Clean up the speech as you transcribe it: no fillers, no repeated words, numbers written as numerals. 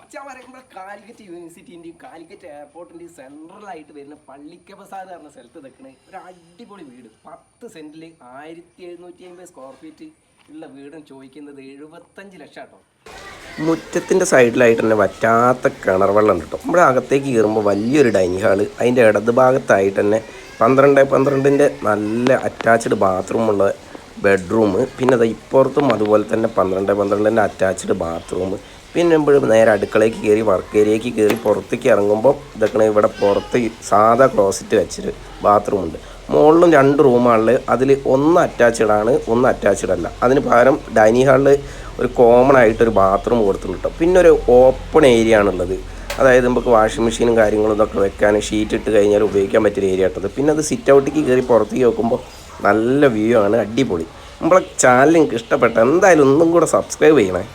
മച്ചാൻ പറയുമ്പോൾ കാലിക്കറ്റ് യൂണിവേഴ്സിറ്റിൻ്റെയും കാലിക്കറ്റ് എയർപോർട്ടിൻ്റെയും സെൻട്രലായിട്ട് വരുന്ന പള്ളിക്കബസാർ പറഞ്ഞ സ്ഥലത്ത് നിൽക്കുന്ന ഒരു അടിപൊളി വീട് 10 സെൻറ്റിൽ 1750 സ്ക്വയർ ഫീറ്റ് ഉള്ള വീടും ചോദിക്കുന്നത് 75 ലക്ഷം കേട്ടോ. മുറ്റത്തിൻ്റെ സൈഡിലായിട്ട് തന്നെ വറ്റാത്ത കിണർ വെള്ളം ഉണ്ട് കേട്ടോ. നമ്മുടെ അകത്തേക്ക് കയറുമ്പോൾ വലിയൊരു ഡൈനിങ് ഹാള്, അതിൻ്റെ ഇടത് ഭാഗത്തായിട്ട് തന്നെ 12x12 നല്ല അറ്റാച്ച്ഡ് ബാത്റൂമുള്ള ബെഡ്റൂം, പിന്നെ അത് ഇപ്പുറത്തും അതുപോലെ തന്നെ 12x12 അറ്റാച്ച്ഡ് ബാത്റൂം. പിന്നെ നേരെ അടുക്കളയ്ക്ക് കയറി വർക്ക് ഏരിയയ്ക്ക് കയറി പുറത്തേക്ക് ഇറങ്ങുമ്പോൾ ഇതൊക്കെ ഇവിടെ പുറത്ത് സാധാ ക്ലോസറ്റ് വെച്ചിട്ട് ബാത്റൂമുണ്ട്. മുകളിലും 2 റൂമാണിൽ, അതിൽ ഒന്ന് അറ്റാച്ച്ഡ് ആണ്, ഒന്ന് അറ്റാച്ച്ഡ് അല്ല. അതിന് പകരം ഡൈനിങ് ഹാളിൽ ഒരു കോമൺ ആയിട്ടൊരു ബാത്റൂം കൊടുത്തിട്ടുണ്ട് കേട്ടോ. പിന്നെ ഒരു ഓപ്പൺ ഏരിയ ആണുള്ളത്, അതായത് നമുക്ക് വാഷിംഗ് മെഷീനും കാര്യങ്ങളും ഇതൊക്കെ വെക്കാൻ ഷീറ്റ് ഇട്ട് കഴിഞ്ഞാൽ ഉപയോഗിക്കാൻ പറ്റിയൊരു ഏരിയ ആട്ടത്. പിന്നെ അത് സിറ്റ് ഔട്ടിലേക്ക് കയറി പുറത്തേക്ക് നോക്കുമ്പോൾ നല്ല വ്യൂ ആണ്, അടിപൊളി. നമ്മളെ ചാനൽ നിങ്ങൾക്ക് ഇഷ്ടപ്പെട്ട എന്തായാലും ഒന്നും കൂടെ സബ്സ്ക്രൈബ് ചെയ്യണേ.